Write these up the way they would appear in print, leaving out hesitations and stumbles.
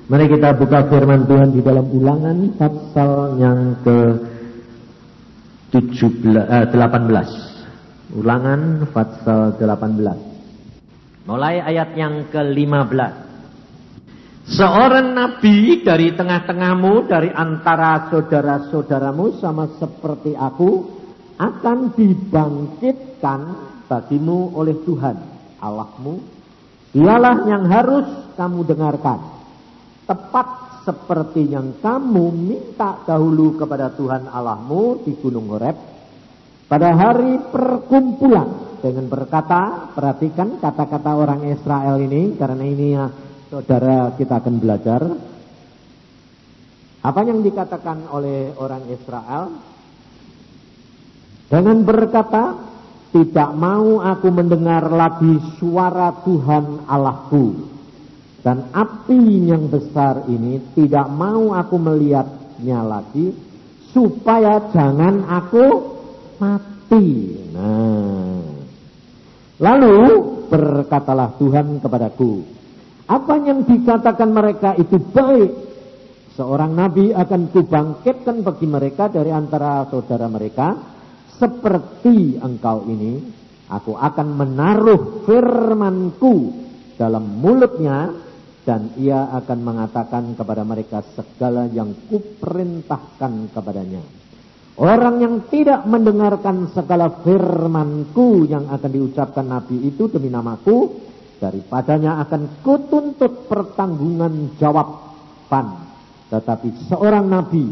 Mari kita buka firman Tuhan di dalam Ulangan pasal yang ke-18. Ulangan pasal 18. Mulai ayat yang ke-15. Seorang nabi dari tengah-tengahmu, dari antara saudara-saudaramu sama seperti aku, akan dibangkitkan bagimu oleh Tuhan Allahmu. Dialah yang harus kamu dengarkan. Tepat seperti yang kamu minta dahulu kepada Tuhan Allahmu di Gunung Horeb pada hari perkumpulan dengan berkata, perhatikan kata-kata orang Israel ini, karena ini ya saudara kita akan belajar. Apa yang dikatakan oleh orang Israel? Dengan berkata, tidak mau aku mendengar lagi suara Tuhan Allahku. Dan api yang besar ini tidak mau aku melihatnya lagi, supaya jangan aku mati. Nah, lalu berkatalah Tuhan kepadaku, apa yang dikatakan mereka itu baik. Seorang nabi akan kubangkitkan bagi mereka dari antara saudara mereka, seperti engkau ini. Aku akan menaruh firmanku dalam mulutnya, dan ia akan mengatakan kepada mereka segala yang kuperintahkan kepadanya. Orang yang tidak mendengarkan segala firmanku yang akan diucapkan nabi itu demi namaku, daripadanya akan kutuntut pertanggungan jawaban. Tetapi seorang nabi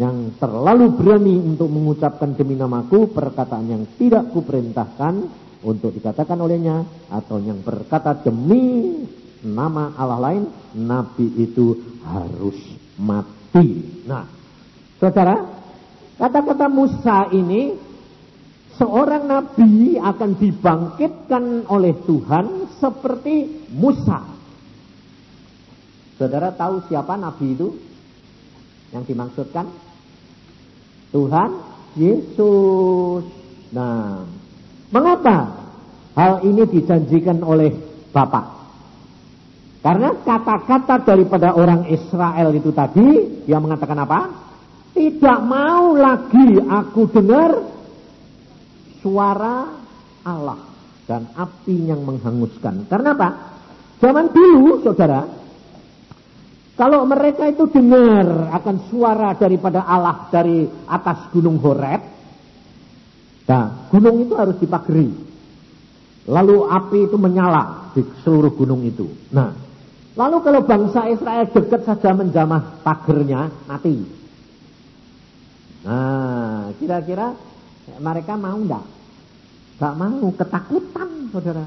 yang terlalu berani untuk mengucapkan demi namaku perkataan yang tidak kuperintahkan untuk dikatakan olehnya, atau yang berkata demi nama Allah lain, nabi itu harus mati. Nah, saudara, kata-kata Musa ini, seorang nabi akan dibangkitkan oleh Tuhan seperti Musa. Saudara tahu siapa nabi itu yang dimaksudkan? Tuhan Yesus. Nah, mengapa hal ini dijanjikan oleh Bapa? Karena kata-kata daripada orang Israel itu tadi, dia mengatakan apa? Tidak mau lagi aku dengar suara Allah dan api yang menghanguskan. Karena apa? Zaman dulu, saudara, kalau mereka itu dengar akan suara daripada Allah dari atas gunung Horeb, nah, gunung itu harus dipagari. Lalu api itu menyala di seluruh gunung itu. Nah, lalu kalau bangsa Israel dekat saja menjamah pagernya, mati. Nah, kira-kira mereka mau enggak? Enggak mau, ketakutan, saudara.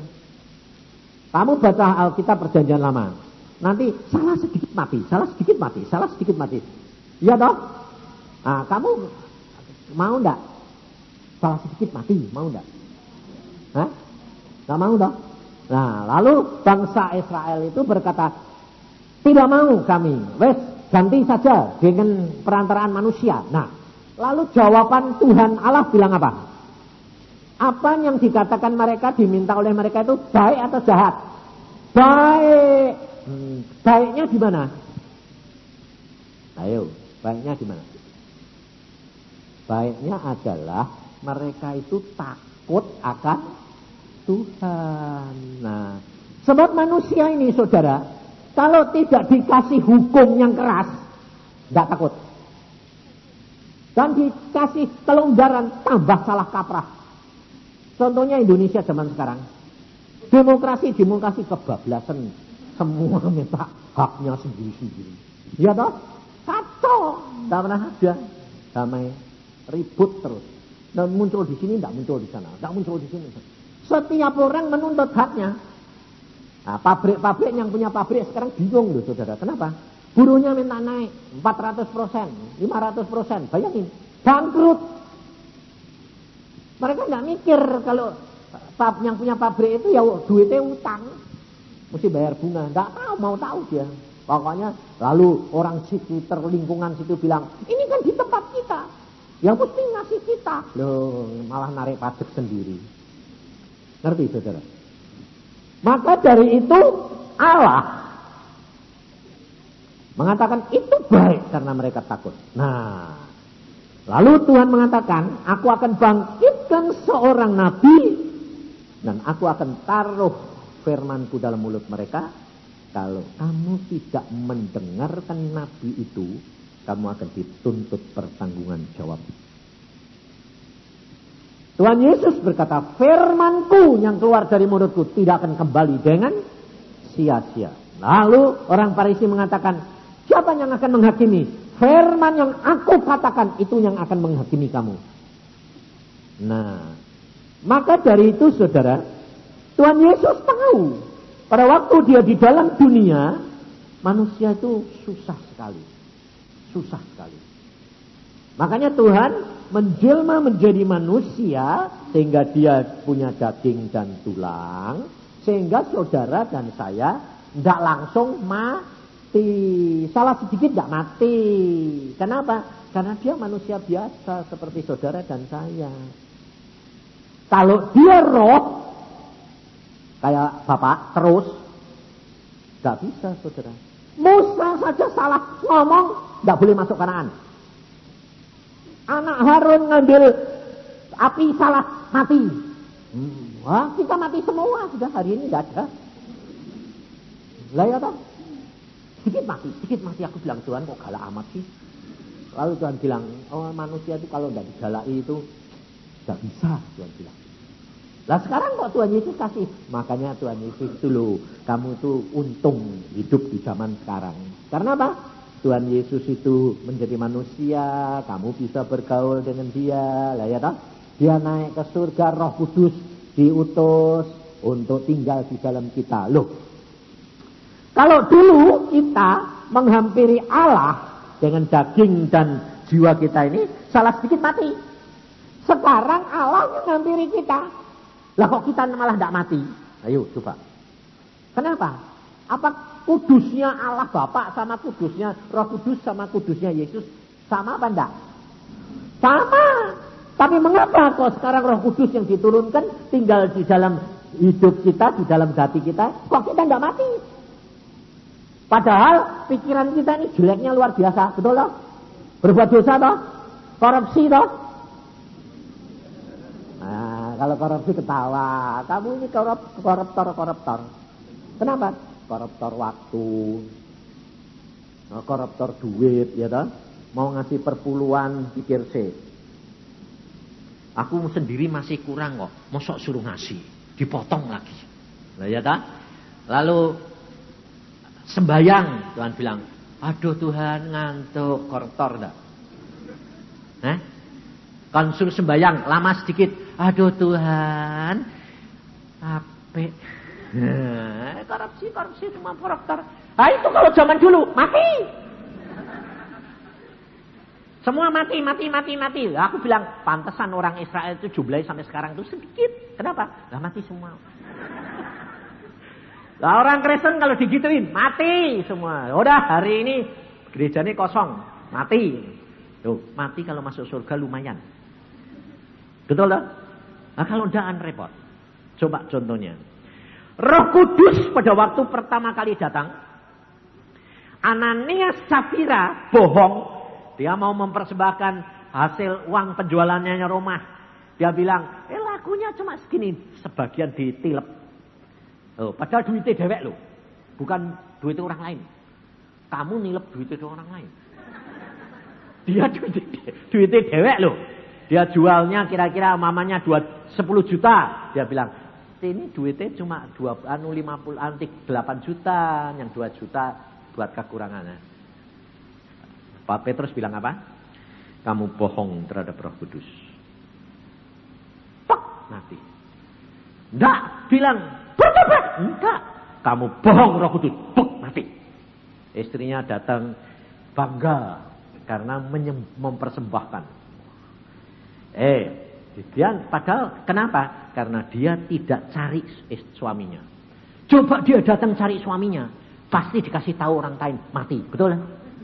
Kamu baca Alkitab Perjanjian Lama, nanti salah sedikit mati, salah sedikit mati, salah sedikit mati. Iya toh? Nah, kamu mau enggak? Salah sedikit mati, mau enggak? Hah? Enggak mau toh? Nah, lalu bangsa Israel itu berkata, tidak mau kami, wes ganti saja dengan perantaraan manusia. Nah, lalu jawaban Tuhan Allah bilang apa? Apa yang dikatakan mereka, diminta oleh mereka itu baik atau jahat? Baik. Baiknya di mana? Ayo, baiknya di mana? Baiknya adalah mereka itu takut akan Tuhan. Nah, sebab manusia ini, saudara, kalau tidak dikasih hukum yang keras, tidak takut. Dan dikasih kelonggaran, tambah salah kaprah. Contohnya Indonesia zaman sekarang. Demokrasi kebablasan. Semua minta haknya sendiri-sendiri. Ya toh? Kacau. Tidak pernah ada. Damai. Ribut terus. Dan muncul di sini, tidak muncul di sana. Tidak muncul di sini. Setiap orang menuntut haknya. Nah, pabrik-pabrik yang punya pabrik sekarang bingung loh, saudara. Kenapa? Buruhnya minta naik 400%, 500%. Bayangin, bangkrut. Mereka nggak mikir kalau yang punya pabrik itu ya duitnya utang, mesti bayar bunga. Nggak tahu, mau tahu dia. Pokoknya lalu orang sekitar lingkungan situ bilang, ini kan di tempat kita, yang mesti ngasih kita. Loh, malah narik pajak sendiri. Ngerti, saudara? Maka dari itu Allah Mengatakan itu baik karena mereka takut. Nah, lalu Tuhan mengatakan, aku akan bangkitkan seorang nabi dan aku akan taruh firmanku dalam mulut mereka. Kalau kamu tidak mendengarkan nabi itu, kamu akan dituntut pertanggungan jawab. Tuhan Yesus berkata, firmanku yang keluar dari mulutku tidak akan kembali dengan sia-sia. Lalu orang Farisi mengatakan, siapa yang akan menghakimi? Firman yang aku katakan itu yang akan menghakimi kamu. Nah, maka dari itu saudara, Tuhan Yesus tahu pada waktu dia di dalam dunia, manusia itu susah sekali. Susah sekali. Makanya Tuhan menjelma menjadi manusia sehingga dia punya daging dan tulang, sehingga saudara dan saya tidak langsung mati. Salah sedikit tidak mati. Kenapa? Karena dia manusia biasa seperti saudara dan saya. Kalau dia roh kayak Bapak terus, tidak bisa saudara. Musa saja salah ngomong, tidak boleh masuk Kanaan. Anak Harun ngambil api salah mati. Wah, kita mati semua sudah hari ini tidak ada. Lah ya toh? Sedikit mati aku bilang Tuhan kok galak amat sih. Lalu Tuhan bilang, oh manusia itu kalau tidak digalai itu tidak bisa, Tuhan bilang. Lah sekarang kok Tuhan Yesus kasih. Makanya Tuhan Yesus itu loh, kamu tuh untung hidup di zaman sekarang. Karena apa? Tuhan Yesus itu menjadi manusia, kamu bisa bergaul dengan dia. Lah ya toh? Dia naik ke surga, Roh Kudus diutus untuk tinggal di dalam kita. Loh, kalau dulu kita menghampiri Allah dengan daging dan jiwa kita ini, salah sedikit mati. Sekarang Allah menghampiri kita. Lah kok kita malah tidak mati? Ayo coba. Kenapa? Apa kudusnya Allah Bapa sama kudusnya Roh Kudus sama kudusnya Yesus sama apa enggak? Sama. Tapi mengapa kok sekarang Roh Kudus yang diturunkan tinggal di dalam hidup kita, di dalam hati kita, kok kita enggak mati? Padahal pikiran kita ini jeleknya luar biasa, betul toh? Berbuat dosa toh? Korupsi toh? Nah, kalau korupsi ketawa, kamu ini koruptor. Kenapa? Koruptor waktu, koruptor duit, ya toh? Mau ngasih perpuluhan, pikir sih. Aku sendiri masih kurang kok, mosok suruh ngasih, dipotong lagi. Nah, ya toh? Lalu sembayang, Tuhan bilang, aduh Tuhan ngantuk, koruptor enggak? Konsul sembayang, lama sedikit, aduh Tuhan, capek. Korupsi semua koruptor. Nah itu kalau zaman dulu, mati. Semua mati. Aku bilang, pantesan orang Israel itu jumlahnya sampai sekarang itu sedikit. Kenapa? Lah mati semua. Lah orang Kristen kalau digituin, mati semua. Udah hari ini gerejanya kosong, mati. Tuh, mati kalau masuk surga lumayan. Betul loh? Nah kalau ndaan repot. Coba contohnya. Roh Kudus pada waktu pertama kali datang, Ananias Safira bohong. Dia mau mempersembahkan hasil uang penjualannya rumah. Dia bilang, lakunya cuma segini, sebagian ditilep. Oh, padahal duitnya dewek loh, bukan duitnya orang lain. Kamu nilep duitnya orang lain. Dia duitnya dewek loh. Dia jualnya kira-kira mamanya 10 juta. Dia bilang, ini duitnya cuma 8 juta, yang 2 juta buat kekurangannya. Pak Petrus bilang apa? Kamu bohong terhadap Roh Kudus. Tok, mati. Enggak, bilang bertobat. Enggak, kamu bohong Roh Kudus. Tok, mati. Istrinya datang bangga karena mempersembahkan. Dia padahal kenapa? Karena dia tidak cari suaminya. Coba dia datang cari suaminya, pasti dikasih tahu orang lain mati, betul?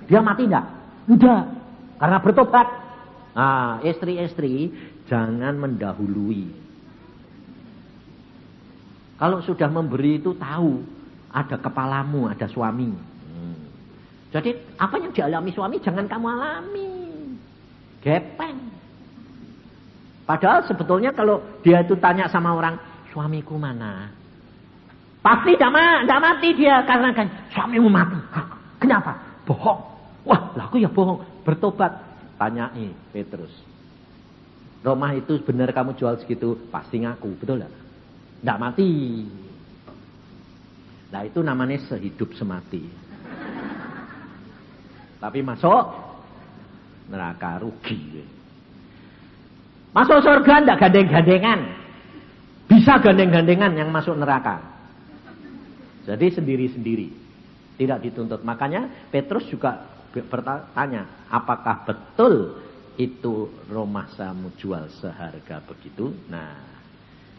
Dia mati enggak? Enggak, karena bertobat. Nah, istri-istri jangan mendahului. Kalau sudah memberi itu tahu ada kepalamu, ada suami. Jadi apa yang dialami suami jangan kamu alami. Gepeng. Padahal sebetulnya kalau dia itu tanya sama orang, suamiku mana? Pasti tidak mati dia karena kan suamimu mati. Hah, kenapa? Bohong. Wah, lah aku ya bohong. Bertobat. Tanyai Petrus. Rumah itu benar kamu jual segitu, pasti ngaku, betul enggak? Tidak mati. Nah itu namanya sehidup semati. Tapi masuk neraka rugi. Masuk surga tidak gandeng-gandengan. Bisa gandeng-gandengan yang masuk neraka. Jadi sendiri-sendiri. Tidak dituntut. Makanya Petrus juga bertanya, apakah betul itu rumah kamu jual seharga begitu? Nah,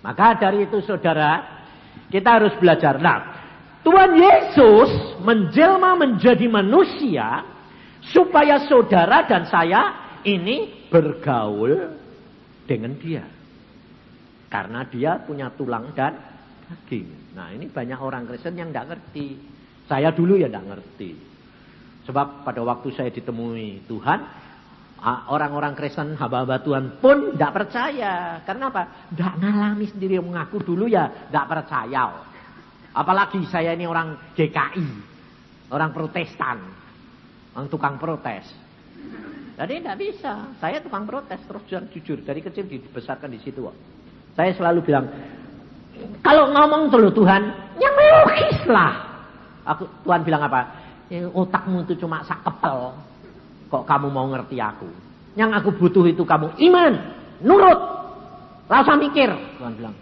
maka dari itu saudara, kita harus belajar. Nah, Tuhan Yesus menjelma menjadi manusia supaya saudara dan saya ini bergaul dengan dia. Karena dia punya tulang dan daging. Nah, ini banyak orang Kristen yang tidak ngerti. Saya dulu ya tidak ngerti. Sebab pada waktu saya ditemui Tuhan, orang-orang Kristen, hamba-hamba Tuhan pun tidak percaya. Karena apa? Tidak ngalami sendiri, mengaku dulu ya tidak percaya. Apalagi saya ini orang GKI, orang Protestan, orang tukang protes. Jadi tidak bisa. Saya tukang protes terus jujur. Dari kecil dibesarkan di situ. Saya selalu bilang, kalau ngomong dulu Tuhan, yang logis lah. Tuhan bilang apa? Otakmu itu cuma sak kepel. Kok kamu mau ngerti aku? Yang aku butuh itu kamu iman, nurut, rasa mikir. Tuhan bilang,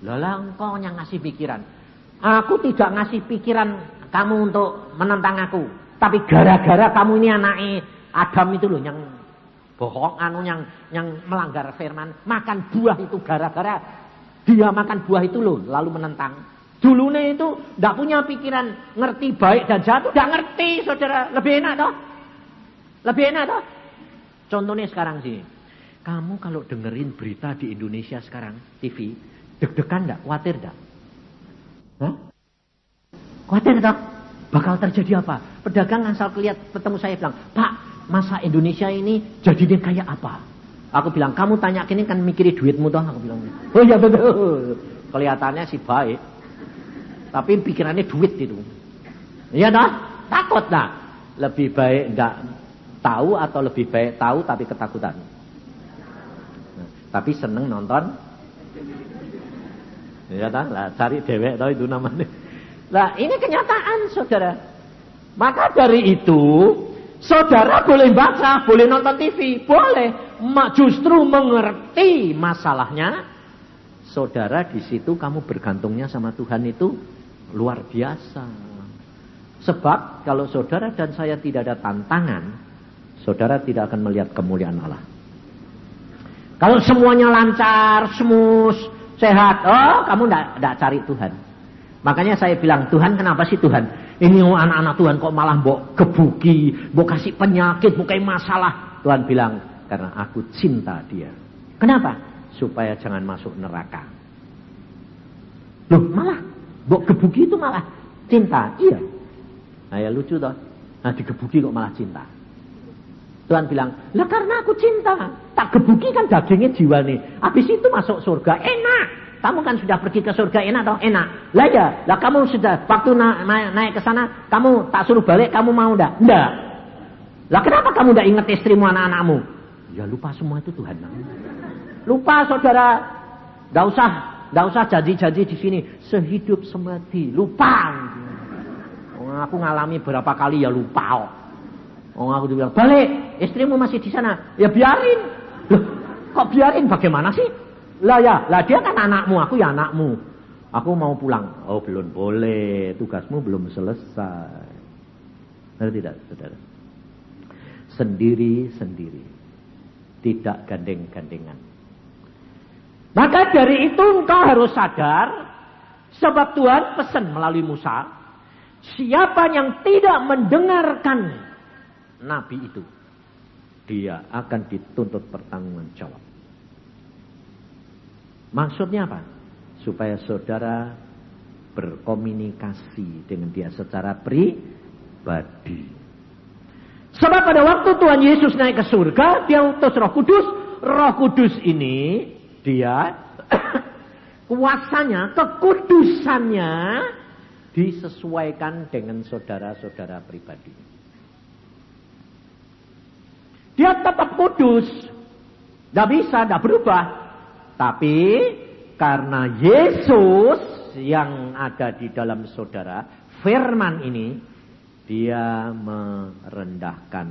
lah engkau yang ngasih pikiran. Aku tidak ngasih pikiran kamu untuk menentang aku. Tapi gara-gara kamu ini anaknya Adam itu loh yang bohong, yang melanggar firman. Makan buah itu gara-gara dia makan buah itu loh, lalu menentang. Dulunya itu tidak punya pikiran ngerti baik dan jahat. Tidak ngerti saudara. Lebih enak toh? Lebih enak toh? Contohnya sekarang sih. Kamu kalau dengerin berita di Indonesia sekarang, TV, deg-degan enggak? Khawatir enggak? Hah? Khawatir enggak? Bakal terjadi apa? Pedagang asal ketemu saya bilang, Pak, masa Indonesia ini jadinya kayak apa? Aku bilang, kamu tanya gini kan mikirin duitmu toh? Aku bilang, oh iya betul. Kelihatannya sih baik. Tapi pikirannya duit itu. Iya toh? Takut dah. Lebih baik enggak tahu atau lebih baik tahu tapi ketakutan. Nah, tapi seneng nonton. Ya toh? Lah cari dewek toh itu namanya. Lah ini kenyataan saudara. Maka dari itu saudara boleh baca, boleh nonton TV, boleh. Justru mengerti masalahnya. Saudara di situ kamu bergantungnya sama Tuhan itu luar biasa. Sebab kalau saudara dan saya tidak ada tantangan, saudara tidak akan melihat kemuliaan Allah. Kalau semuanya lancar, semus, sehat, oh kamu tidak cari Tuhan. Makanya saya bilang, Tuhan kenapa sih Tuhan? Ini anak-anak Tuhan kok malah mbok gebuki, mbok kasih penyakit, mbok kasih masalah. Tuhan bilang, karena aku cinta dia. Kenapa? Supaya jangan masuk neraka. Loh malah mbok gebuki itu malah cinta. Iya. Nah ya lucu toh. Nah digebuki kok malah cinta. Tuhan bilang, lah karena aku cinta. Tak gebuki kan dagingnya jiwa nih. Habis itu masuk surga, enak. Kamu kan sudah pergi ke surga, enak toh? Enak. Lah ya, lah kamu sudah waktu naik ke sana, kamu tak suruh balik, kamu mau enggak? Enggak. Lah kenapa kamu enggak ingat istrimu, anak-anakmu? Ya lupa semua itu Tuhan. Lupa saudara. Enggak usah janji-janji di sini. Sehidup semati. Lupa. Aku ngalami berapa kali ya lupa. Aku bilang, balik. Istrimu masih di sana. Ya biarin. Loh, kok biarin? Bagaimana sih? Lah dia kan anakmu. Aku ya anakmu. Aku mau pulang. Oh belum boleh. Tugasmu belum selesai. Ngerti tidak saudara? Sendiri-sendiri. Tidak gandeng-gandengan. Maka dari itu engkau harus sadar. Sebab Tuhan pesan melalui Musa. Siapa yang tidak mendengarkan Nabi itu. Dia akan dituntut pertanggungan jawab. Maksudnya apa? Supaya saudara berkomunikasi dengan dia secara pribadi. Sebab pada waktu Tuhan Yesus naik ke surga, dia utus Roh Kudus. Roh Kudus ini, dia kuasanya, kekudusannya disesuaikan dengan saudara-saudara pribadi. Dia tetap kudus. Tidak bisa, tidak berubah. Tapi karena Yesus yang ada di dalam saudara, firman ini, dia merendahkan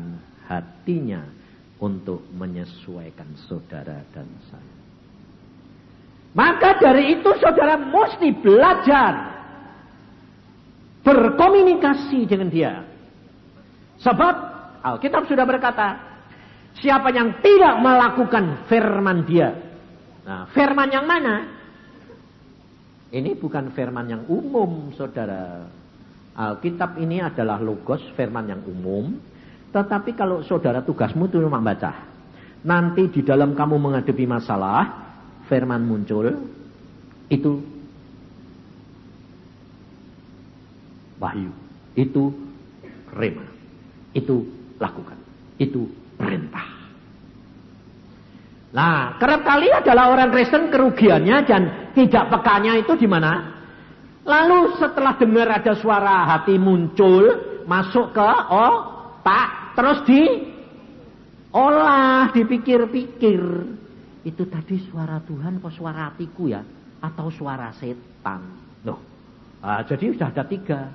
hatinya untuk menyesuaikan saudara dan saya. Maka dari itu saudara mesti belajar berkomunikasi dengan dia. Sebab Alkitab sudah berkata, siapa yang tidak melakukan firman dia. Nah, firman yang mana? Ini bukan firman yang umum, saudara. Alkitab ini adalah logos, firman yang umum. Tetapi kalau saudara tugasmu itu cuma baca. Nanti di dalam kamu menghadapi masalah, firman muncul, itu wahyu, itu rema, itu lakukan, itu perintah. Nah, kerap kali adalah orang Kristen kerugiannya dan tidak pekanya itu di mana? Lalu setelah dengar ada suara hati muncul, masuk ke otak, terus diolah, dipikir-pikir. Itu tadi suara Tuhan kok suara hatiku ya? Atau suara setan? Loh, jadi sudah ada 3.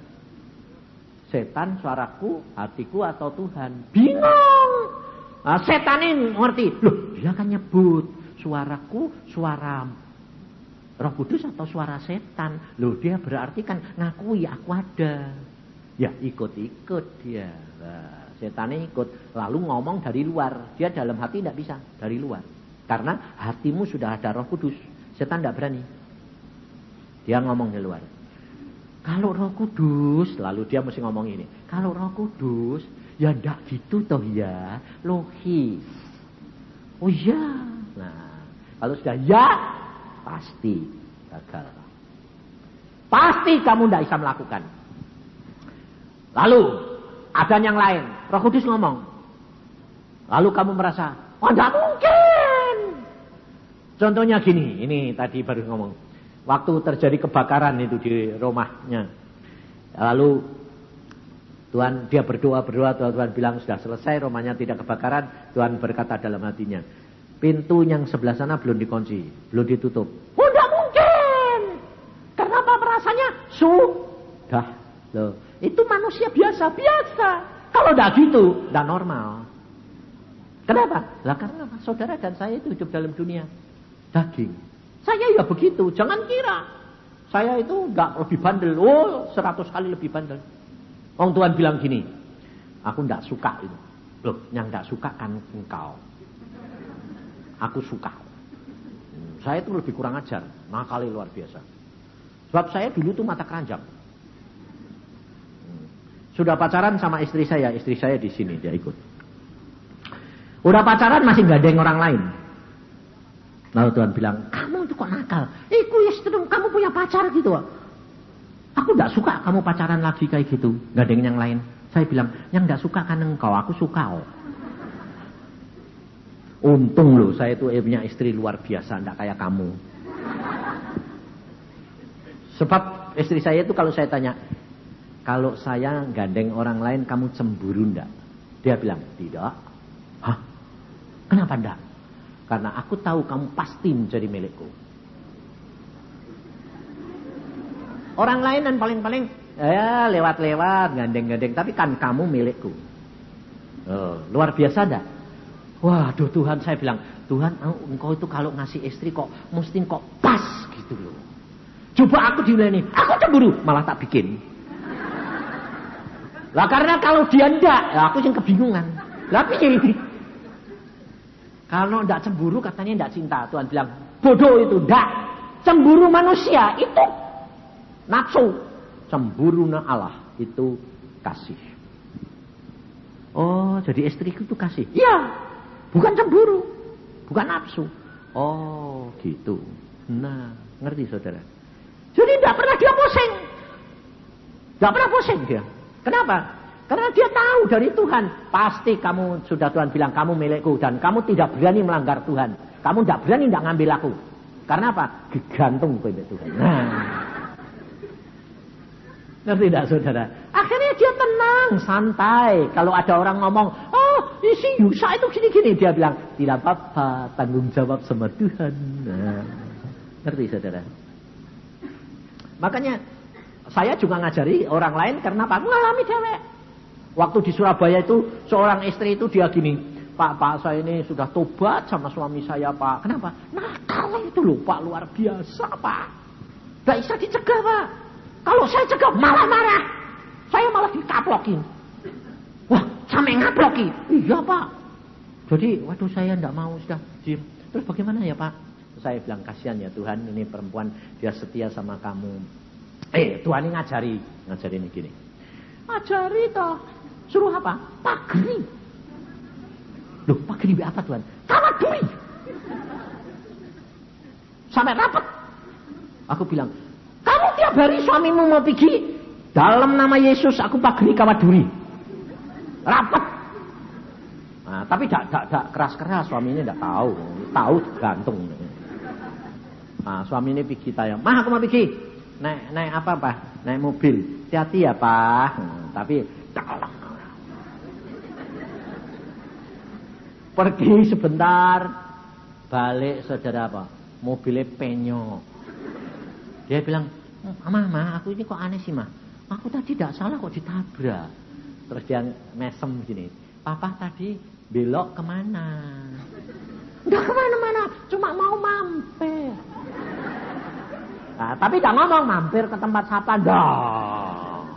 Setan, suaraku, hatiku, atau Tuhan. Bingung. Setan ini ngerti. Loh, dia kan nyebut suaraku, suara Roh Kudus atau suara setan. Loh, dia berarti kan ngakui aku ada. Ya, ikut-ikut dia. Nah, setannya ikut. Lalu ngomong dari luar. Dia dalam hati tidak bisa. Dari luar. Karena hatimu sudah ada Roh Kudus. Setan tidak berani. Dia ngomong dari luar. Kalau Roh Kudus, lalu dia mesti ngomong ini. Kalau Roh Kudus, ya ndak gitu toh ya, logis. Oh ya. Nah, kalau sudah ya, pasti gagal. Pasti kamu ndak bisa melakukan. Lalu ada yang lain, Roh Kudus ngomong. Lalu kamu merasa, oh ndak mungkin. Contohnya gini, ini tadi baru ngomong. Waktu terjadi kebakaran itu di rumahnya. Lalu Tuhan, dia berdoa, Tuhan bilang sudah selesai, rumahnya tidak kebakaran. Tuhan berkata dalam hatinya, pintu yang sebelah sana belum dikunci, belum ditutup. Oh, tidak mungkin. Kenapa rasanya? Sudah. Loh, itu manusia biasa. Kalau tidak gitu, tidak normal. Kenapa? Lah karena saudara dan saya itu hidup dalam dunia daging. Saya ya begitu, jangan kira. Saya itu enggak lebih bandel. Oh, 100 kali lebih bandel. Orang Tuhan bilang gini, aku enggak suka itu. Loh, yang enggak suka kan engkau. Aku suka. Saya itu lebih kurang ajar, nakal luar biasa. Sebab saya dulu tuh mata keranjang. Sudah pacaran sama istri saya di sini dia ikut. Udah pacaran masih gandeng orang lain. Lalu Tuhan bilang, kamu itu kok nakal? Iku istrum, kamu punya pacar gitu. Aku gak suka kamu pacaran lagi kayak gitu. Gandeng yang lain. Saya bilang, yang gak suka kan engkau, aku suka. Untung loh, saya itu punya istri luar biasa, gak kayak kamu. Sebab istri saya itu kalau saya tanya, kalau saya gandeng orang lain, kamu cemburu enggak? Dia bilang, tidak. Hah? Kenapa enggak? Karena aku tahu kamu pasti menjadi milikku. Orang lain dan paling-paling ya lewat-lewat, gandeng-gandeng, tapi kan kamu milikku. Oh, luar biasa dah. Waduh Tuhan, saya bilang, Tuhan, engkau itu kalau ngasih istri kok mesti kok pas gitu loh. Coba aku dileni, aku cemburu, malah tak bikin. Lah karena kalau dia enggak, aku yang kebingungan. Lah pilih. Kalau tidak cemburu katanya tidak cinta. Tuhan bilang, bodoh itu. Tidak. Cemburu manusia itu nafsu. Cemburu na Allah itu kasih. Oh, jadi istriku itu kasih. Iya. Bukan cemburu. Bukan nafsu. Oh, gitu. Nah, ngerti saudara? Jadi tidak pernah dia pusing. Tidak pernah pusing dia. Kenapa? Karena dia tahu dari Tuhan. Pasti kamu, sudah Tuhan bilang, kamu milikku. Dan kamu tidak berani melanggar Tuhan. Kamu tidak berani tidak ngambil aku. Karena apa? Digantung pada Tuhan. Nah. Ngerti tidak saudara? Akhirnya dia tenang, santai. Kalau ada orang ngomong, oh isi Yusa itu gini-gini. Dia bilang, tidak apa-apa, tanggung jawab sama Tuhan. Nah. Ngerti saudara? Makanya saya juga ngajari orang lain karena apa? Mengalami cewek. Waktu di Surabaya itu seorang istri itu dia gini, Pak saya ini sudah tobat sama suami saya Pak. Kenapa? Nakal itu loh Pak, luar biasa Pak. Gak bisa dicegah Pak. Kalau saya cegah malah marah. Saya malah dikaplokin. Wah sampai ngaploki. Iya Pak. Jadi waduh saya tidak mau sudah diem. Terus bagaimana ya Pak? Saya bilang kasihan ya Tuhan, ini perempuan dia setia sama kamu. Tuhan ini ngajari ini gini. Ngajari toh. Suruh apa? Pagri. Loh, pagri apa Tuhan? Kawat duri. Sampai rapat. Aku bilang, kamu tiap hari suamimu mau pergi, dalam nama Yesus aku pagri kawat duri. Rapat. Nah, tapi tidak keras-keras, suaminya tidak tahu gantung. Nah, suami ini pergi tayang. Mah aku mau pergi. Naik apa Pak? Naik mobil. Hati-hati ya Pak. Tapi pergi sebentar. Balik saudara apa? Mobilnya penyok. Dia bilang, Mah, aku ini kok aneh sih Mah. Aku tadi tidak salah kok ditabrak. Terus dia mesem gini. Papa tadi belok kemana? Tidak kemana-mana. Cuma mau mampir. Nah, tapi tidak ngomong mampir ke tempat siapa dong.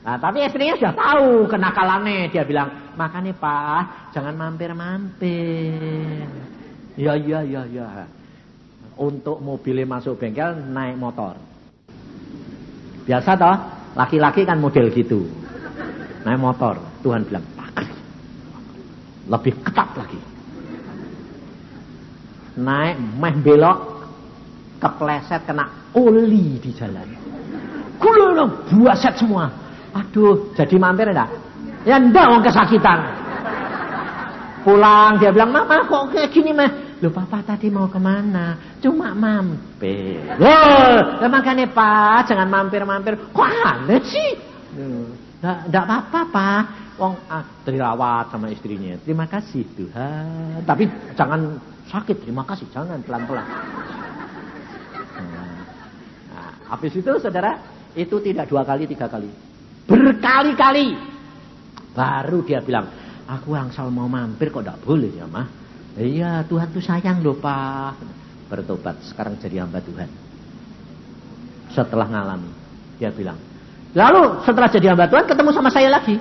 Nah, tapi istrinya sudah tahu kenakalannya. Dia bilang, makanya Pak, jangan mampir-mampir. Ya. Untuk mobilnya masuk bengkel, naik motor. Biasa toh, laki-laki kan model gitu. Naik motor. Tuhan bilang, pakai. Lebih ketat lagi. Naik, meh belok, kepleset kena oli di jalan. Gula buaset semua. Aduh, jadi mampir enggak? Ya enggak, orang kesakitan. Pulang dia bilang, Mama kok kayak gini mah? Loh Papa tadi mau kemana? Cuma mampir. Loh, makanya Pak, jangan mampir-mampir. Kok aneh sih? Enggak apa-apa Pak. Wong dirawat sama istrinya. Terima kasih Tuhan. Tapi jangan sakit, terima kasih. Jangan pelan-pelan. Habis itu saudara, itu tidak 2 kali, 3 kali. Berkali-kali. Baru dia bilang, aku angsal mau mampir kok tidak boleh ya Mah. Iya Tuhan tuh sayang loh Pak. Bertobat, sekarang jadi hamba Tuhan. Setelah ngalami, dia bilang. Lalu setelah jadi hamba Tuhan ketemu sama saya lagi.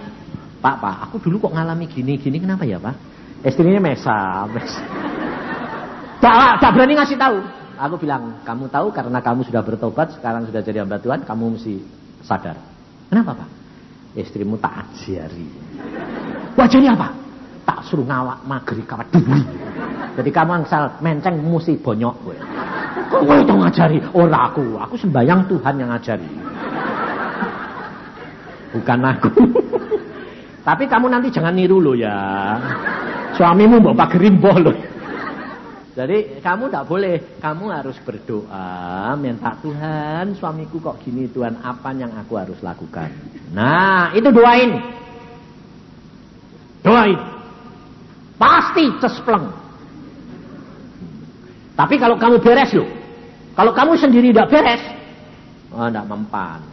Pak, aku dulu kok ngalami gini, kenapa ya Pak? Istrinya mesam. Tak berani ngasih tahu. Aku bilang, kamu tahu karena kamu sudah bertobat, sekarang sudah jadi hamba Tuhan, kamu mesti sadar. Kenapa Pak? Istrimu tak ajari. Wajahnya apa? Tak suruh ngawak mageri kawat duri. Jadi kamu angsal menceng mesti bonyok. Kok gue itu ngajari? Ora aku sembayang Tuhan yang ngajari. Bukan aku. Tapi kamu nanti jangan niru loh ya. Suamimu mbok pageri mbok loh. Jadi kamu tidak boleh, kamu harus berdoa, minta Tuhan, suamiku kok gini Tuhan, apa yang aku harus lakukan. Nah, itu doain. Pasti cespleng. Tapi kalau kamu beres loh, kalau kamu sendiri tidak beres, tidak mempan.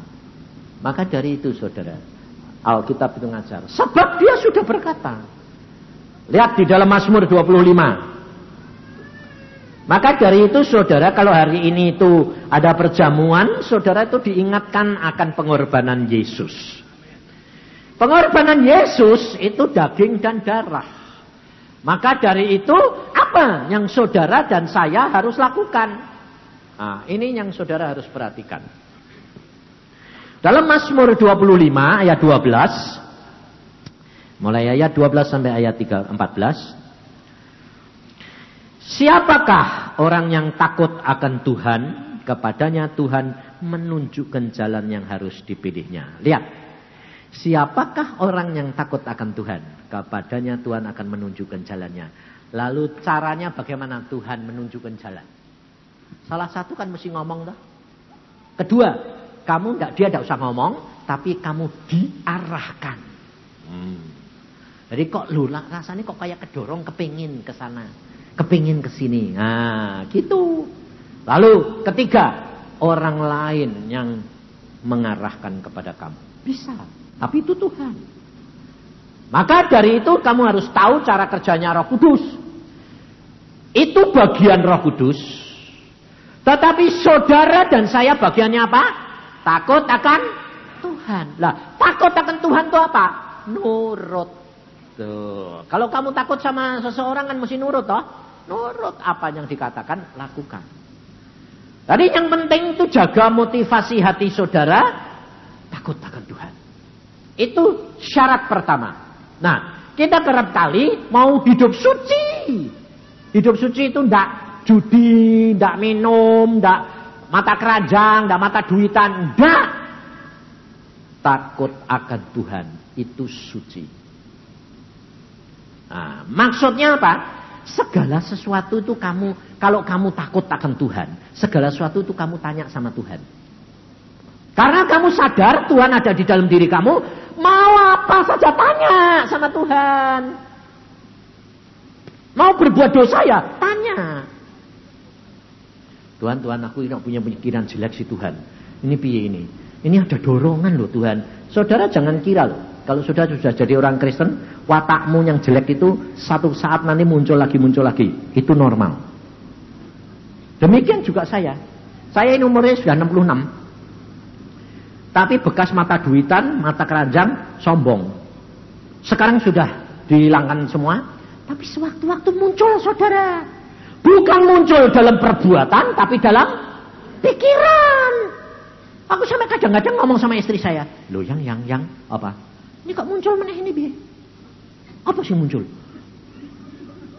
Maka dari itu saudara, Alkitab itu ngajar. Sebab dia sudah berkata. Lihat di dalam Mazmur 25. Maka dari itu saudara, kalau hari ini itu ada perjamuan, saudara itu diingatkan akan pengorbanan Yesus. Pengorbanan Yesus itu daging dan darah. Maka dari itu apa yang saudara dan saya harus lakukan? Nah, ini yang saudara harus perhatikan. Dalam Mazmur 25 ayat 12, mulai ayat 12 sampai ayat 14. Siapakah orang yang takut akan Tuhan? Kepadanya Tuhan menunjukkan jalan yang harus dipilihnya. Lihat. Siapakah orang yang takut akan Tuhan? Kepadanya Tuhan akan menunjukkan jalannya. Lalu caranya bagaimana Tuhan menunjukkan jalan? Salah satu kan mesti ngomong toh. Kedua, dia tidak usah ngomong, tapi kamu diarahkan. Jadi kok lu rasanya kok kayak kedorong kepingin ke sana, kepingin ke sini. Nah, gitu. Lalu ketiga, orang lain yang mengarahkan kepada kamu. Bisa, tapi itu Tuhan. Maka dari itu kamu harus tahu cara kerjanya Roh Kudus. Itu bagian Roh Kudus. Tetapi saudara dan saya bagiannya apa? Takut akan Tuhan. Lah, takut akan Tuhan itu apa? Nurut. Tuh. Kalau kamu takut sama seseorang kan mesti nurut toh. Nurut apa yang dikatakan, lakukan. Jadi yang penting itu jaga motivasi hati saudara, takut akan Tuhan. Itu syarat pertama. Nah, kita kerap kali mau hidup suci. Hidup suci itu ndak judi, ndak minum, ndak mata keranjang, ndak mata duitan, ndak. Takut akan Tuhan itu suci. Nah, maksudnya apa? Segala sesuatu itu kalau kamu takut akan Tuhan, segala sesuatu itu kamu tanya sama Tuhan. Karena kamu sadar Tuhan ada di dalam diri kamu, mau apa saja tanya sama Tuhan. Mau berbuat dosa ya, tanya. Tuhan, aku tidak punya pikiran jelek sih Tuhan. Ini piye ini? Ini ada dorongan loh Tuhan. Saudara jangan kira loh. Kalau sudah jadi orang Kristen, watakmu yang jelek itu satu saat nanti muncul lagi. Itu normal. Demikian juga saya. Saya ini umurnya sudah 66. Tapi bekas mata duitan, mata keranjang, sombong. Sekarang sudah dihilangkan semua. Tapi sewaktu-waktu muncul saudara. Bukan muncul dalam perbuatan, tapi dalam pikiran. Aku sampai kadang-kadang ngomong sama istri saya. Loh yang apa? Ini kok muncul meneh ini biar? Apa sih muncul?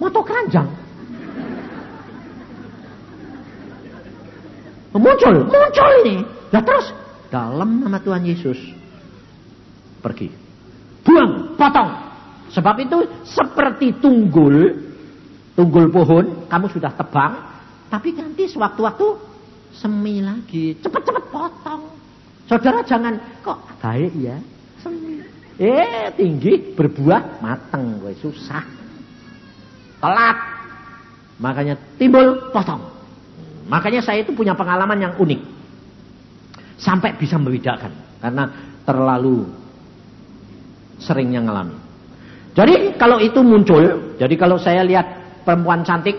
Moto keranjang. Muncul ini. Nah terus dalam nama Tuhan Yesus pergi, buang, potong. Sebab itu seperti tunggul pohon, kamu sudah tebang, tapi nanti sewaktu-waktu semi lagi, cepet-cepet potong. Saudara jangan kok baik ya, semi. Tinggi, berbuah, mateng, susah. Telat. Makanya timbul, potong. Makanya saya itu punya pengalaman yang unik. Sampai bisa membedakan. Karena terlalu seringnya ngalami. Jadi kalau itu muncul, jadi kalau saya lihat perempuan cantik,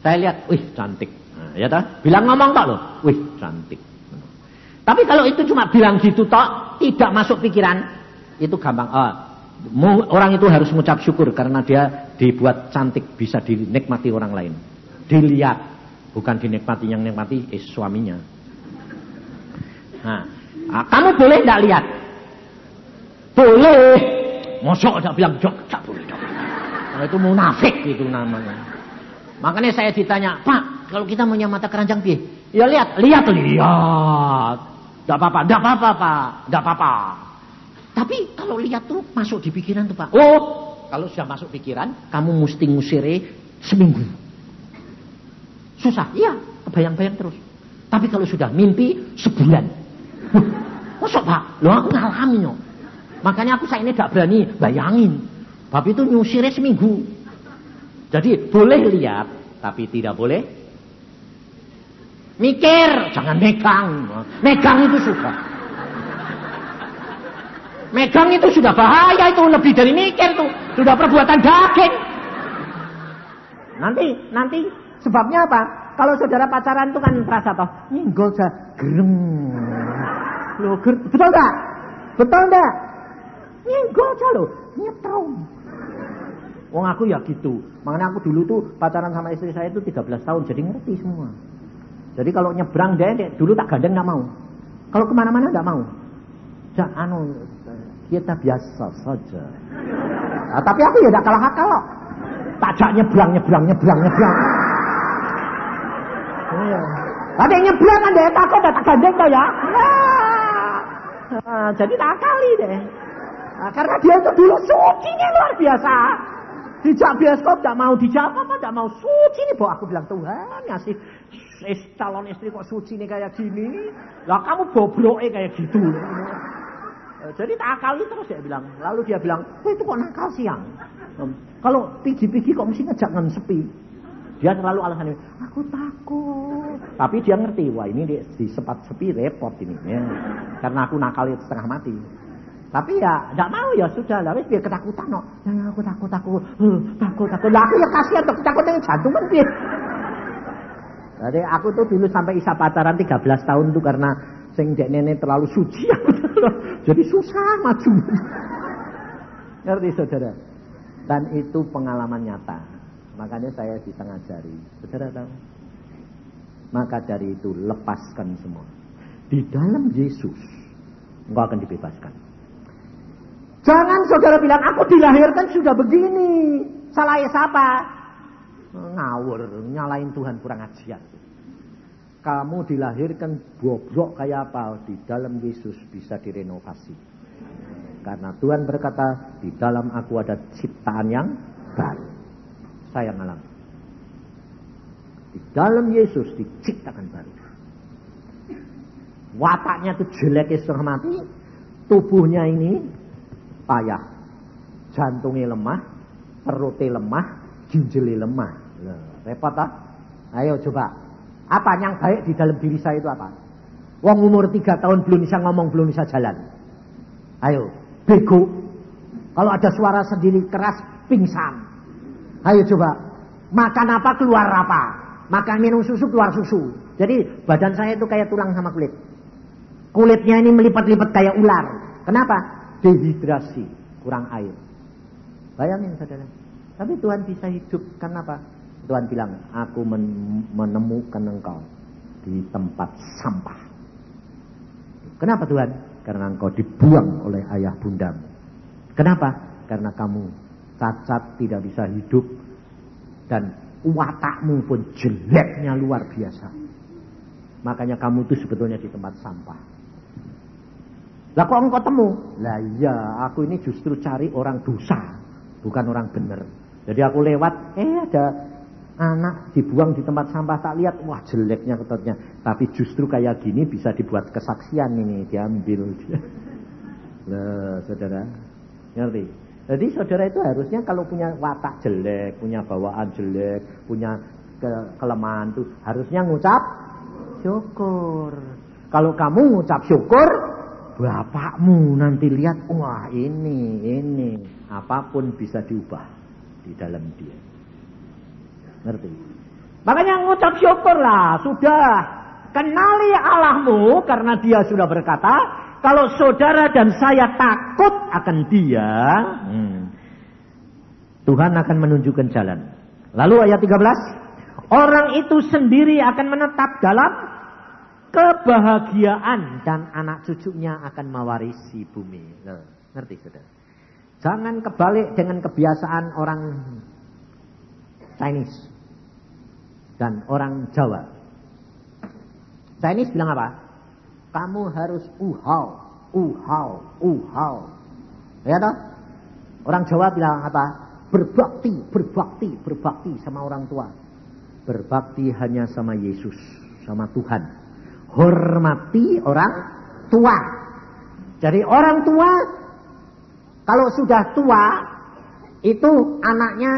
saya lihat, wih cantik. Nah, ya toh? Bilang ngomong tak loh, wih cantik. Tapi kalau itu cuma bilang gitu toh, tidak masuk pikiran, itu gampang. Orang itu harus mengucap syukur karena dia dibuat cantik, bisa dinikmati orang lain. Dilihat, bukan dinikmati, yang nikmati suaminya. Nah, kamu boleh tidak lihat? Boleh. Mosok tidak bilang jok, tak boleh. Nah, itu munafik itu namanya. Makanya saya ditanya, Pak, kalau kita punya mata keranjang piye? Ya lihat. Tidak apa-apa, Pak, tidak apa-apa. Tapi kalau lihat tuh masuk di pikiran tuh Pak. Kalau sudah masuk pikiran, kamu mesti ngusire seminggu. Susah, iya, kebayang-bayang terus. Tapi kalau sudah mimpi sebulan. Masuk Pak, loh aku ngalamin yo. Makanya saya ini tidak berani bayangin. Bab itu nyusire seminggu. Jadi boleh lihat, tapi tidak boleh mikir. Jangan megang. Megang itu sudah. Megang itu sudah bahaya, itu lebih dari mikir tuh. Sudah perbuatan daging. Nanti sebabnya apa? Kalau saudara pacaran itu kan terasa toh, nyenggol aja gereng. Loh, betul enggak? Betul enggak? Nyenggol aja loh, nyetrum. Wong aku ya gitu. Makanya aku dulu tuh pacaran sama istri saya itu 13 tahun, jadi ngerti semua. Jadi kalau nyebrang dia dulu tak gandeng enggak mau. Kalau kemana-mana enggak mau. Kita biasa saja. Nah, tapi aku ya tidak kalah akal loh. Takjak nyebrang. Iya. Tapi nyebrang kan dia takut tak gandeng toh ya. Jadi tak kali deh. Nah, karena dia itu dulu sucinya luar biasa. Dijak bioskop tidak mau, dijak apa tidak mau, suci nih. Bahwa aku bilang Tuhan ngasih calon istri kok suci nih kayak gini. Lah kamu bobroknya kayak gitu. Jadi tak akali terus dia bilang. Lalu dia bilang, itu kok nakal siang. Kalau pigi-pigi kok mesti ngejak sepi. Dia selalu alasannya, aku takut. Tapi dia ngerti, wah ini di sepat sepi repot ini. Ya. Karena aku nakal itu setengah mati. Tapi ya tidak mau ya sudah lah, biar ketakutan no. Ya aku takut. Lah aku ya kasihan tuh ketakutan jantung kan dia. Jadi aku tuh dulu sampai isa pacaran 13 tahun tuh karena sing dek nenek terlalu suci. Jadi susah maju. Ngerti saudara? Dan itu pengalaman nyata. Makanya saya bisa ngajari. Saudara tahu? Maka dari itu lepaskan semua. Di dalam Yesus engkau akan dibebaskan. Jangan saudara bilang aku dilahirkan sudah begini. Salah siapa? Ngawur, nyalain Tuhan, kurang ajar. Kamu dilahirkan bobrok kayak apa? Di dalam Yesus bisa direnovasi. Karena Tuhan berkata, di dalam aku ada ciptaan yang baru. Saya mengalami. Di dalam Yesus diciptakan baru. Wataknya itu jelek setengah mati. Tubuhnya ini payah. Jantungnya lemah. Perutnya lemah. Ginjalnya lemah. Repot tak? Ayo coba. Apa yang baik di dalam diri saya itu apa? Wong umur 3 tahun belum bisa ngomong, belum bisa jalan. Ayo. Bego. Kalau ada suara sendiri keras, pingsan. Ayo coba, makan apa keluar apa, makan minum susu keluar susu. Jadi badan saya itu kayak tulang sama kulit. Kulitnya ini melipat-lipat kayak ular. Kenapa? Dehidrasi, kurang air. Bayangin saudara. Tapi Tuhan bisa hidup, kenapa? Tuhan bilang, aku menemukan engkau di tempat sampah. Kenapa Tuhan? Karena engkau dibuang oleh ayah bundamu. Kenapa? Karena kamu cacat, tidak bisa hidup, dan watakmu pun jeleknya luar biasa. Makanya kamu itu sebetulnya di tempat sampah. Lah kok engkau temu? Lah iya, aku ini justru cari orang dosa, bukan orang benar. Jadi aku lewat, ada anak dibuang di tempat sampah, tak lihat, wah jeleknya ketutnya. Tapi justru kayak gini bisa dibuat kesaksian ini, diambil. Lah saudara, ngerti? Jadi saudara itu harusnya kalau punya watak jelek, punya bawaan jelek, punya kelemahan itu harusnya ngucap syukur. Kalau kamu ngucap syukur, bapakmu nanti lihat, wah ini apapun bisa diubah di dalam dia. Ngerti? Makanya ngucap syukurlah, sudah kenali Allahmu karena dia sudah berkata, kalau saudara dan saya takut akan dia, Tuhan akan menunjukkan jalan. Lalu ayat 13, orang itu sendiri akan menetap dalam kebahagiaan dan anak cucunya akan mewarisi bumi. Loh, ngerti saudara? Jangan kebalik dengan kebiasaan orang Chinese dan orang Jawa. Chinese bilang apa? Kamu harus uhau. Ya toh? Orang Jawa bilang apa? Berbakti sama orang tua. Berbakti hanya sama Yesus, sama Tuhan. Hormati orang tua. Jadi orang tua, kalau sudah tua, itu anaknya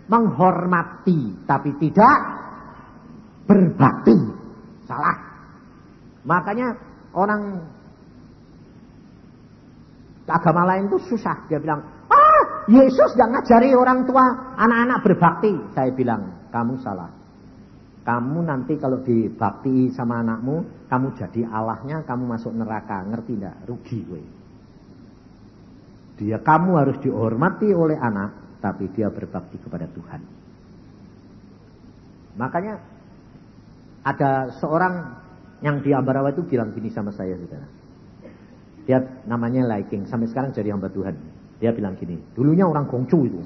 menghormati, tapi tidak berbakti. Salah. Makanya orang agama lain itu susah. Dia bilang, Yesus gak ngajari orang tua anak-anak berbakti. Saya bilang, kamu salah. Kamu nanti kalau dibakti sama anakmu, kamu jadi Allahnya, kamu masuk neraka. Ngerti gak? Rugi gue. Kamu harus dihormati oleh anak, tapi dia berbakti kepada Tuhan. Makanya ada seorang yang di Ambarawa itu bilang gini sama saya, saudara. Dia namanya Laiking, sampai sekarang jadi hamba Tuhan. Dia bilang gini, dulunya orang Gongcu itu.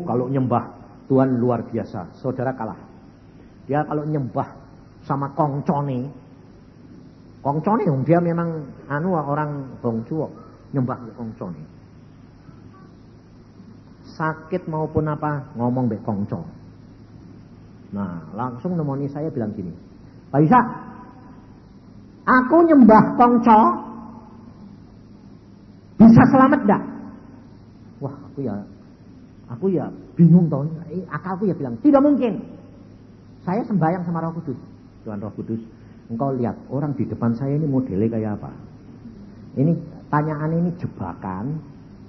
Kalau nyembah Tuhan luar biasa, saudara kalah. Dia kalau nyembah sama kongcone, Kongcone dia memang orang bongcu nyembah kongcone. Sakit maupun apa ngomong mbek kongco. Nah, langsung nemoni saya bilang gini. Pak Isa, aku nyembah kongco bisa selamat enggak? Wah, aku ya bingung toh. Akalku ya bilang, tidak mungkin. Saya sembahyang sama Roh Kudus. Tuhan Roh Kudus, engkau lihat orang di depan saya ini modelnya kayak apa? Ini tanyaan ini jebakan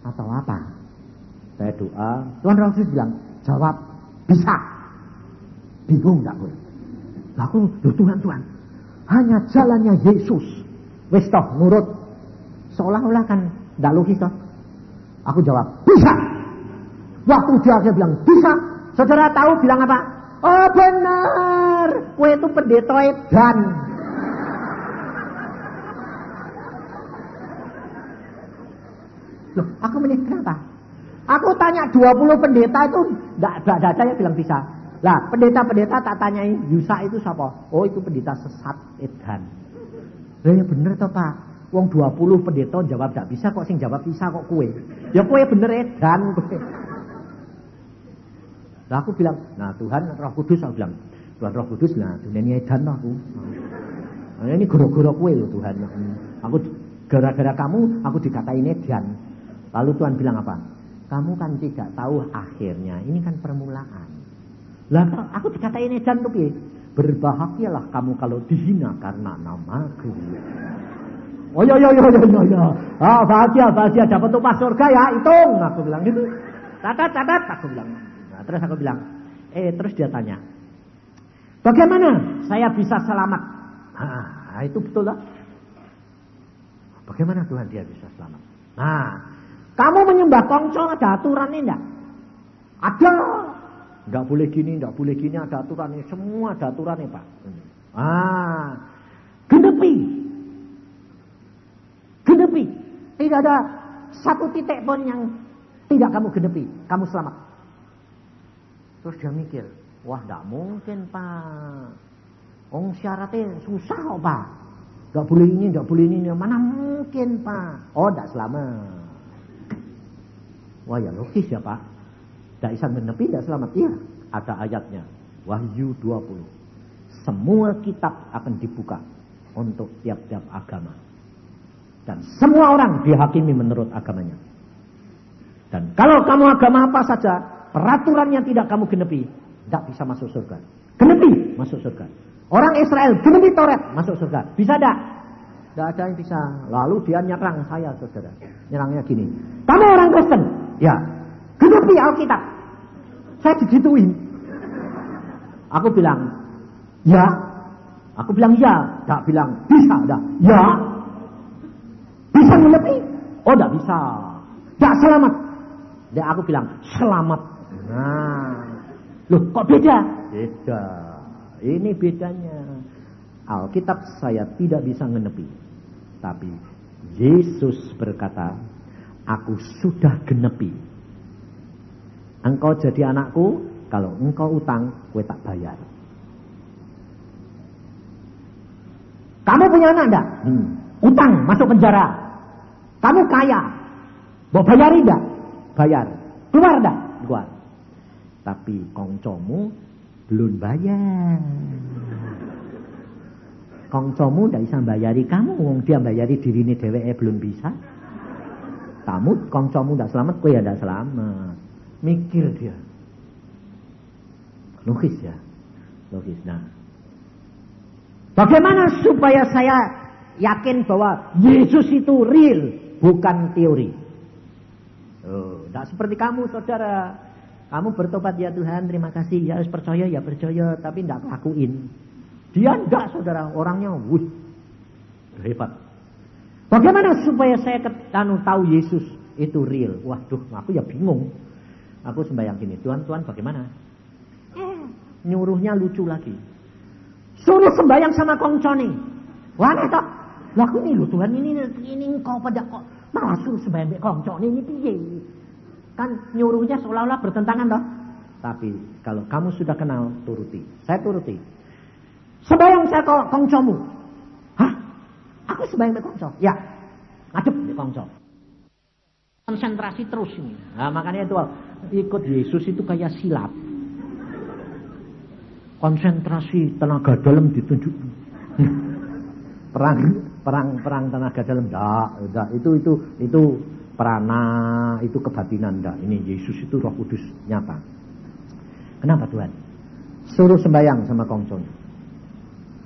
atau apa? Saya doa, Tuhan Roh Kudus bilang, jawab, bisa. Bingung enggak boleh. Lalu, Tuhan, hanya jalannya Yesus. Wis toh, nurut. Seolah-olah kan enggak logis toh. Aku jawab, bisa. Waktu dia bilang, bisa. Saudara tahu bilang apa? Oh benar, kue itu pendeta edan. Loh, aku menyesal kenapa? Aku tanya 20 pendeta itu enggak ada yang bilang bisa. Lah, pendeta-pendeta tak tanyai, Yusa itu siapa? Oh, itu pendeta sesat edan. Lah ya bener toh, Pak. Wong 20 pendeta jawab enggak bisa kok sing jawab bisa kok kue. Ya kue bener edan kue. Lah aku bilang, nah Tuhan Roh Kudus, aku bilang, Tuhan Roh Kudus, nah dunia edan aku. Nah, ini gara-gara kue loh Tuhan. Aku gara-gara kamu, aku dikatain edan. Lalu Tuhan bilang apa? Kamu kan tidak tahu akhirnya, ini kan permulaan. Lah aku dikatain edan tuh piye? Berbahagialah kamu kalau dihina karena namaku. Oh ya. Ah bahagia dapat upah surga ya, hitung. Aku bilang gitu. Catat aku bilang. Nah, terus aku bilang, terus dia tanya, bagaimana saya bisa selamat? Nah, itu betul lah. Bagaimana Tuhan dia bisa selamat? Nah, kamu menyembah kongco ada aturannya enggak? Ada. Enggak boleh gini, ada aturannya. Semua ada aturannya, Pak. Genepi. Tidak ada satu titik pun yang tidak kamu genepi. Kamu selamat. Terus dia mikir, wah enggak mungkin, Pak. Syaratnya susah kok, Pak. Enggak boleh ini. Mana mungkin, Pak? Oh, enggak selamat. Wah ya logis ya, Pak. Enggak bisa menepi, enggak selamat. Iya, ada ayatnya. Wahyu 20. Semua kitab akan dibuka untuk tiap-tiap agama. Dan semua orang dihakimi menurut agamanya. Dan kalau kamu agama apa saja, peraturannya tidak kamu genepi, tidak bisa masuk surga. Genepi, masuk surga. Orang Israel genepi Taurat, masuk surga. Bisa tidak? Tidak ada yang bisa. Lalu dia nyerang saya, saudara. Nyerangnya gini. Kamu orang Kristen? Ya. Genepi Alkitab. Saya digituin. Aku bilang, ya. Aku bilang ya. Tidak bilang bisa, tidak. Ya. Bisa genepi? Oh, tidak bisa. Tidak selamat. Dan aku bilang, selamat. Nah, loh kok beda? Beda. Ini bedanya. Alkitab saya tidak bisa ngenepi. Tapi Yesus berkata, aku sudah genepi. Engkau jadi anakku, kalau engkau utang, gue tak bayar. Kamu punya anak enggak? Utang, masuk penjara. Kamu kaya. Mau bayar enggak? Bayar. Keluar enggak? Keluar. Tapi kongcomu belum bayar. Kongcomu tidak bisa bayari kamu, dia bayari diri ini dheweke belum bisa. Kamu kongcomu tidak selamat, kowe ya tidak selamat. Mikir dia. Logis ya. Logis. Nah, bagaimana supaya saya yakin bahwa Yesus itu real, bukan teori? Tidak seperti kamu, saudara. Kamu bertobat, ya Tuhan, terima kasih. Ya harus percaya, ya percaya. Tapi tidak lakuin. Dia tidak, saudara. Orangnya, hebat. Bagaimana supaya saya tahu Yesus itu real? Waduh, aku ya bingung. Aku sembahyang gini, Tuhan, bagaimana? Nyuruhnya lucu lagi. Suruh sembahyang sama kongconi. Wah, tak. Laku ini loh Tuhan, ini engkau pada kok malah suruh sembahyang kongconi ini piye? Kan nyuruhnya seolah-olah bertentangan toh. Tapi kalau kamu sudah kenal, turuti. Saya turuti. Sembahyang saya kongcomu. Hah? Aku sembahyang mek kanca. Ya. Ngadep mek kanca. Konsentrasi terus ini. Nah, makanya itu ikut Yesus itu kayak silat. Konsentrasi tenaga dalam ditunjuk. perang tenaga dalam. Enggak. Itu prana, itu kebatinan. Enggak. Ini Yesus itu Roh Kudus nyata. Kenapa Tuhan? Suruh sembahyang sama kongconya.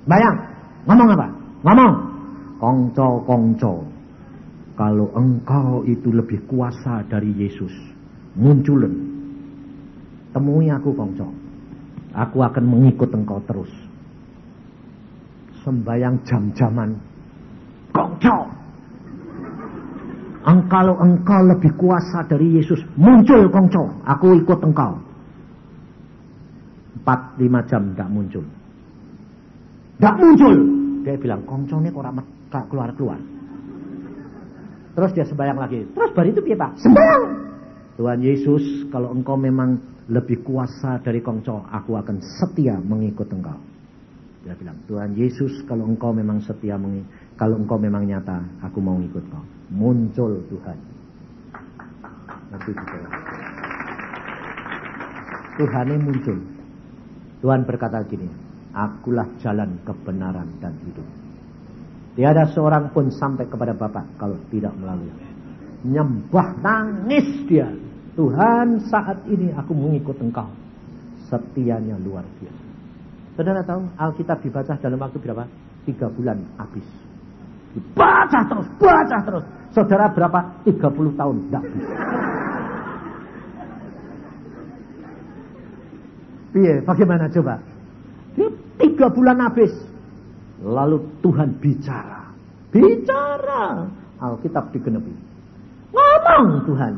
Sembahyang. Ngomong apa? Ngomong. Kongco. Kalau engkau itu lebih kuasa dari Yesus, munculin. Temui aku kongco. Aku akan mengikut engkau terus. Sembayang jam-jaman. Kongco. Kalau engkau lebih kuasa dari Yesus, muncul kongco. Aku ikut engkau. 4-5 jam tidak muncul. Tidak muncul. Dia bilang, kongco ini orang keluar-keluar. Terus dia sembahyang lagi. Terus baru itu dia Pak, sembahyang. Tuhan Yesus, kalau engkau memang lebih kuasa dari kongco, aku akan setia mengikut engkau. Dia bilang, Tuhan Yesus, kalau engkau memang setia, kalau engkau memang nyata, aku mau ikut kau. Muncul Tuhan. Nanti gitu. Tuhannya muncul. Tuhan berkata gini, akulah jalan kebenaran dan hidup. Tiada seorang pun sampai kepada Bapa kalau tidak melalui. Nyembah, nangis dia. Tuhan, saat ini aku mengikut engkau. Setianya luar biasa. Saudara tahu Alkitab dibaca dalam waktu berapa? 3 bulan habis. Baca terus. Saudara berapa? 30 tahun tidak bisa. Iya, bagaimana coba? 3 bulan habis. Lalu Tuhan bicara. Alkitab digenepi. Ngomong Tuhan.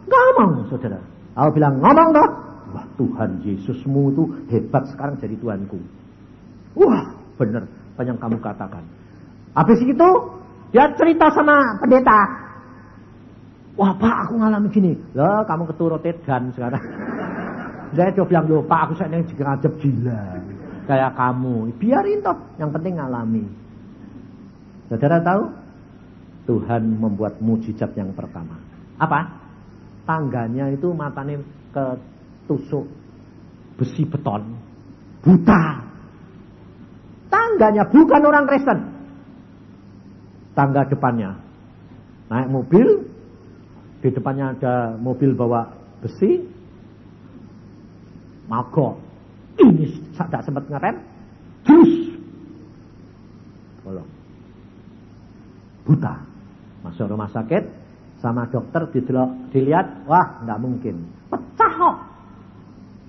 Ngomong saudara. Allah bilang ngomong toh. Wah, Tuhan Yesusmu itu hebat sekarang jadi Tuhanku. Wah, benar apa yang kamu katakan. Habis itu dia cerita sama pendeta. Wah Pak, aku ngalami gini. Lah kamu keturut edan sekarang. Dia coba bilang, loh Pak, aku sayang ngajep gila. Kayak kamu, biarin toh, yang penting ngalami. Saudara tahu? Tuhan membuat mujizat yang pertama. Apa? Tangganya itu matanya ketusuk besi beton. Buta. Tangganya bukan orang Kristen. Tangga depannya. Naik mobil. Di depannya ada mobil bawa besi. Mogok. Ini tidak sempat ngerem. Terus. Tolong. Buta. Masuk rumah sakit. Sama dokter dilihat. Wah, tidak mungkin. Pecah kok.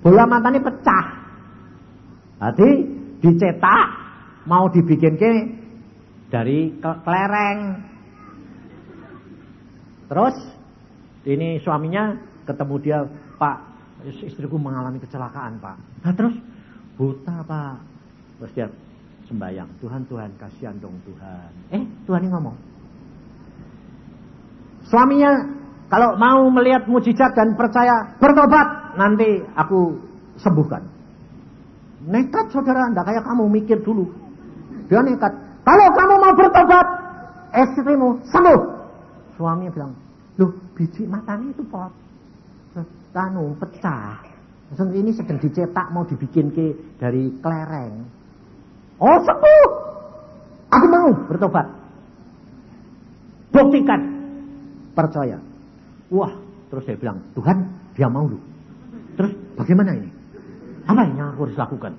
Bola matanya pecah. Berarti dicetak. Mau dibikin ke dari kelereng. Terus. Ini suaminya ketemu dia. Pak. Istriku mengalami kecelakaan Pak. Nah terus buta Pak. Terus dia sembahyang. Tuhan kasihan dong Tuhan. Tuhan ini ngomong. Suaminya kalau mau melihat mujizat dan percaya bertobat. Nanti aku sembuhkan. Nekat saudara. Tidak kayak kamu mikir dulu. Dia nekat. Kalau kamu mau bertobat. Istrimu sembuh. Suaminya bilang. Loh biji matanya itu Pak. Pecah. Ini sedang dicetak mau dibikin ke dari kelereng. Oh sembuh. Aku mau bertobat. Buktikan. Percaya. Wah, terus saya bilang, Tuhan, dia mau lu. Terus bagaimana ini? Apa yang aku harus lakukan?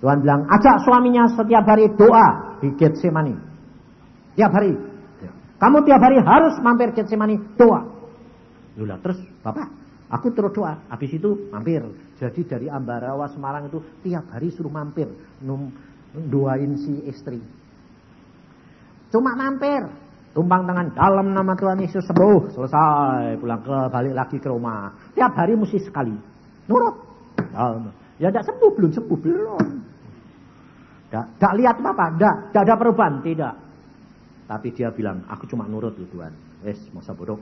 Tuhan bilang, ajak suaminya setiap hari doa di Getsemani. Tiap hari. Kamu tiap hari harus mampir Getsemani doa. Lula, terus Bapak, aku terus doa, habis itu mampir. Jadi dari Ambarawa Semarang itu tiap hari suruh mampir doain si istri. Cuma mampir, tumpang tangan dalam nama Tuhan Yesus sembuh, selesai, pulang balik lagi ke rumah. Tiap hari mesti sekali. Nurut. Ya tidak sembuh, belum. Tidak lihat apa-apa, tidak ada perubahan, tidak. Tapi dia bilang, aku cuma nurut loh Tuhan. Masa bodoh.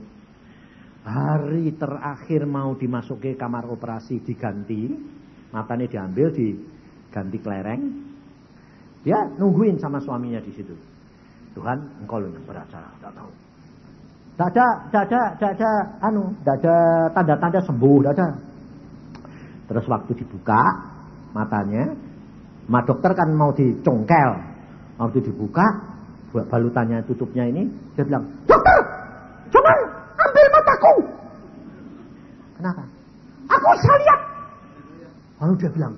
Hari terakhir mau dimasuki kamar operasi diganti, matanya diambil diganti kelereng. Dia nungguin sama suaminya di situ. Tuhan, engkau yang beracara. Tidak tahu. Tidak ada tanda-tanda sembuh, tidak ada. Terus waktu dibuka matanya, dokter kan mau dicongkel. Waktu dibuka, balutannya tutupnya ini, dia bilang, dokter, jangan ambil mataku. Kenapa? Aku bisa lihat. Lalu dia bilang,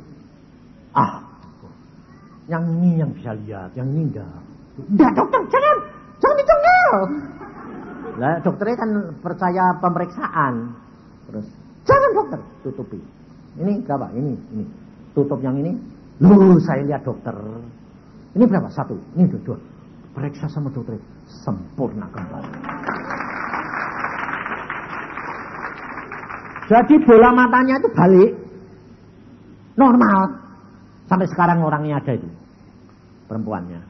yang ini yang bisa lihat, yang ini enggak. Enggak dokter, jangan dicongkel. Lah dokternya kan percaya pemeriksaan. Terus, jangan dokter, tutupi. Ini berapa? Ini. Tutup yang ini. Loh, saya lihat dokter. Ini berapa? 1. Ini 2. Periksa sama dokter. Sempurna kembali. Jadi bola matanya itu balik. Normal. Sampai sekarang orangnya ada itu. Perempuannya.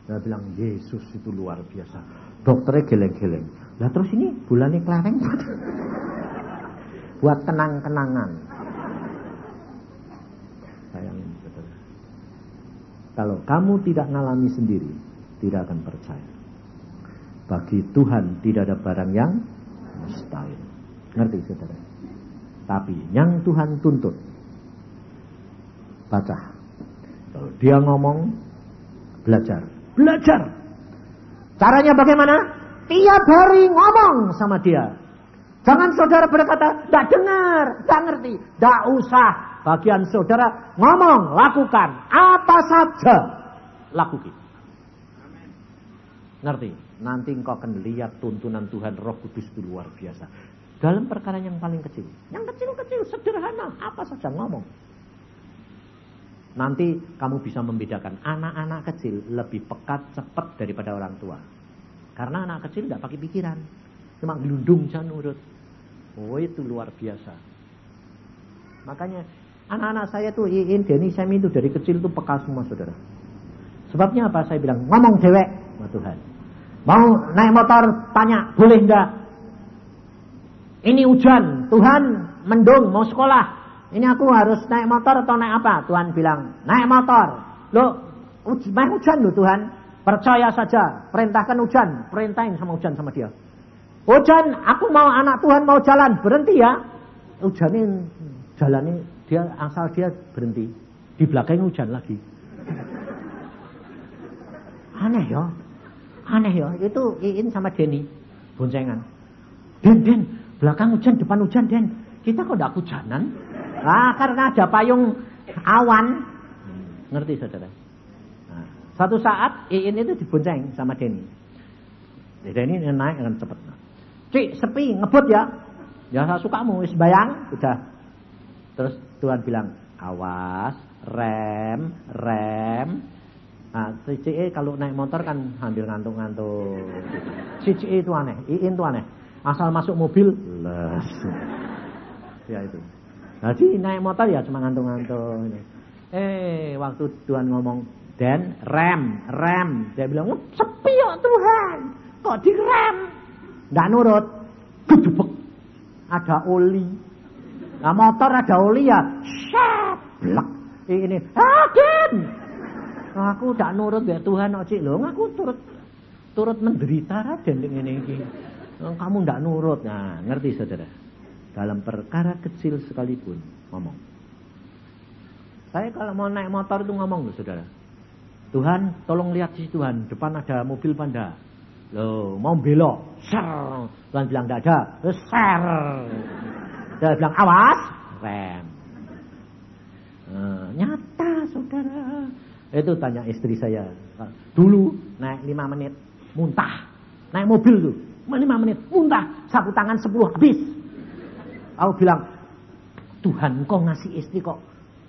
Dia bilang, Yesus itu luar biasa. Dokternya geleng-geleng. Lah terus ini bulannya kelereng. Buat kenang-kenangan. Sayangin, saudara. Kalau kamu tidak ngalami sendiri, tidak akan percaya. Bagi Tuhan tidak ada barang yang mustahil. Ngerti, saudara? Tapi yang Tuhan tuntut, baca. Kalau dia ngomong, belajar. Caranya bagaimana? Tiap hari ngomong sama dia. Jangan saudara berkata, tidak dengar, tidak ngerti. Tidak usah. Bagian saudara ngomong, lakukan. Apa saja, lakukan. Ngerti? Nanti engkau akan lihat tuntunan Tuhan Roh Kudus itu luar biasa. Dalam perkara yang paling kecil. Yang kecil-kecil, sederhana. Apa saja ngomong. Nanti kamu bisa membedakan anak-anak kecil lebih pekat, cepat daripada orang tua. Karena anak kecil tidak pakai pikiran. Cuma gelundung saja nurut. Oh itu luar biasa. Makanya anak-anak saya tuh Iin, Denny, Sam itu dari kecil tuh peka semua saudara. Sebabnya apa? Saya bilang ngomong dewek sama Tuhan. Mau naik motor tanya boleh enggak? Ini hujan, Tuhan mendung mau sekolah. Ini aku harus naik motor atau naik apa? Tuhan bilang, naik motor. Loh, main hujan loh Tuhan. Percaya saja, perintahkan hujan. Perintahin sama hujan sama dia. Hujan, aku mau anak Tuhan mau jalan. Berhenti ya. Hujanin, jalannya dia asal dia berhenti. Di belakang hujan lagi. Aneh ya. Itu Iin sama Denny. Boncengan. Den, belakang hujan, depan hujan Den. Kita kok tidak hujanan? Karena ada payung awan. Ngerti saudara? Nah, satu saat Iin itu dibonceng sama Denny. Denny naik dengan cepat. Cik, sepi, ngebut ya. Ya sukamu, wis bayang, udah. Terus Tuhan bilang, awas, rem. Nah, Cik kalau naik motor kan sambil ngantuk-ngantuk. Cik itu aneh, Iin itu aneh. Asal masuk mobil, les. Ya itu. Jadi naik motor ya cuma ngantuk-ngantuk. Waktu Tuhan ngomong, Dan rem. Dia bilang, sepi ya Tuhan. Kok direm? Nggak nurut. Gedebek. Ada oli. Nah motor ada oli ya. Syablak. Ini. Den. Aku nggak nurut ya Tuhan. Cik loh. Aku turut menderita Raden ini. Kamu nggak nurut. Nah ngerti saudara. Dalam perkara kecil sekalipun ngomong. Saya kalau mau naik motor itu ngomong loh saudara. Tuhan tolong lihat sih Tuhan. Depan ada mobil panda. Loh mau belok. Ser. Tuhan bilang tidak ada. Ser. Dia bilang awas. Rem. Nyata saudara. Itu tanya istri saya. Dulu naik 5 menit. Muntah. Naik mobil tuh. 5 menit. Muntah. Sapu tangan 10 habis. Aku bilang, Tuhan kok ngasih istri kok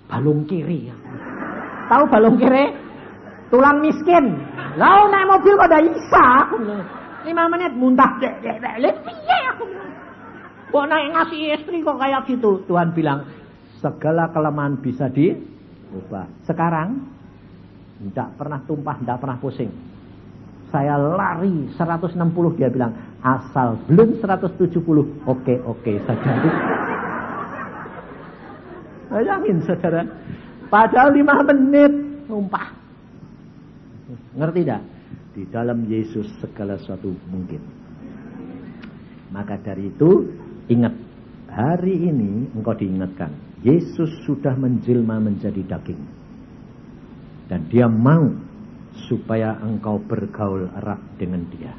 balung kiri ya. Tahu balung kiri? Tulang miskin. Lalu naik mobil kok ada isa. 5 menit muntah. Piye aku bilang. Kok naik ngasih istri kok kayak gitu. Tuhan bilang, segala kelemahan bisa diubah. Sekarang, tidak pernah tumpah, tidak pernah pusing. Saya lari 160, dia bilang, asal belum 170, oke saja. Bayangin saudara, padahal 5 menit tumpah. Ngerti tidak? Di dalam Yesus segala sesuatu mungkin. Maka dari itu, ingat, hari ini engkau diingatkan, Yesus sudah menjelma menjadi daging. Dan dia mau supaya engkau bergaul erat dengan dia.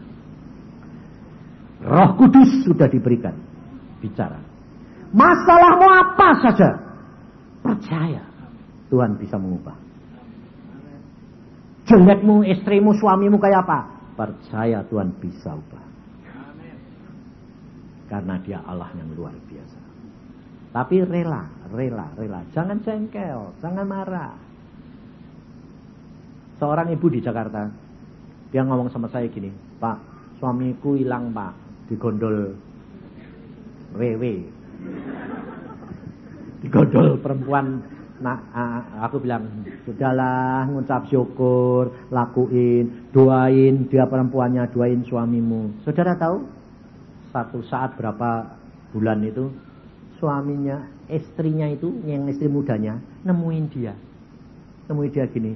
Roh Kudus sudah diberikan, bicara. Masalahmu apa saja, percaya Tuhan bisa mengubah. Jelekmu, istrimu, suamimu kayak apa? Percaya Tuhan bisa ubah. Karena dia Allah yang luar biasa. Tapi rela. Jangan jengkel, jangan marah. Seorang ibu di Jakarta, dia ngomong sama saya gini, Pak, suamiku hilang Pak, digondol wewe. Digondol perempuan. Nah, aku bilang, sudahlah, ngucap syukur, lakuin, doain dia perempuannya, doain suamimu. Saudara tahu, satu saat berapa bulan itu, suaminya, istrinya itu, yang istri mudanya, nemuin dia gini,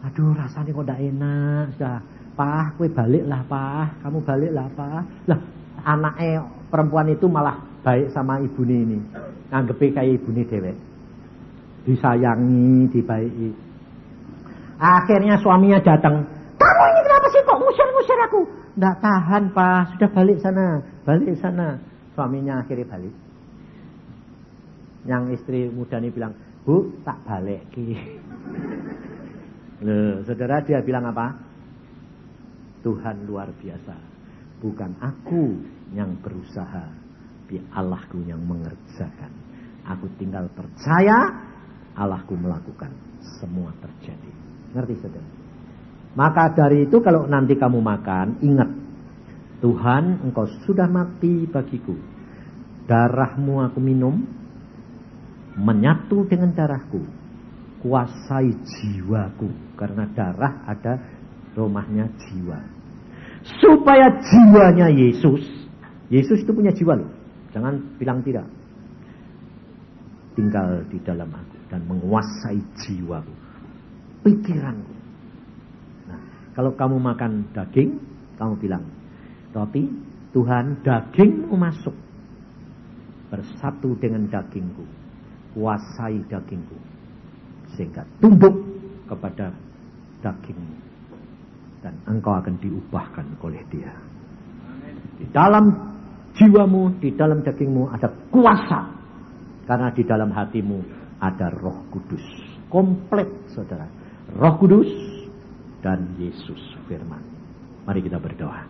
aduh rasanya kok gak enak, sudah, Pak, kowe baliklah Pak, kamu baliklah Pak. Lah, anaknya perempuan itu malah baik sama ibune ini, nganggepe kayak ibune dewek. Disayangi, dibaiki. Akhirnya suaminya datang. Kamu ini kenapa sih kok ngusir-ngusir aku? Nggak tahan Pak, sudah balik sana. Suaminya akhirnya balik. Yang istri muda ini bilang, Bu, tak balik ki. Loh, saudara, dia bilang apa? Tuhan luar biasa. Bukan aku yang berusaha, tapi Allahku yang mengerjakan. Aku tinggal percaya, Allahku melakukan, semua terjadi. Ngerti saudara? Maka dari itu kalau nanti kamu makan, ingat, Tuhan, engkau sudah mati bagiku. Darahmu aku minum, menyatu dengan darahku, kuasai jiwaku. Karena darah ada rumahnya jiwa. Supaya jiwanya Yesus itu punya jiwa loh. Jangan bilang tidak. Tinggal di dalam aku dan menguasai jiwaku, pikiranku. Nah, kalau kamu makan daging, kamu bilang, roti, Tuhan, dagingmu masuk, bersatu dengan dagingku, kuasai dagingku, sehingga tunduk kepada dagingmu, dan engkau akan diubahkan oleh dia. Di dalam jiwamu, di dalam dagingmu ada kuasa, karena di dalam hatimu ada Roh Kudus. Komplit, saudara. Roh Kudus dan Yesus firman. Mari kita berdoa.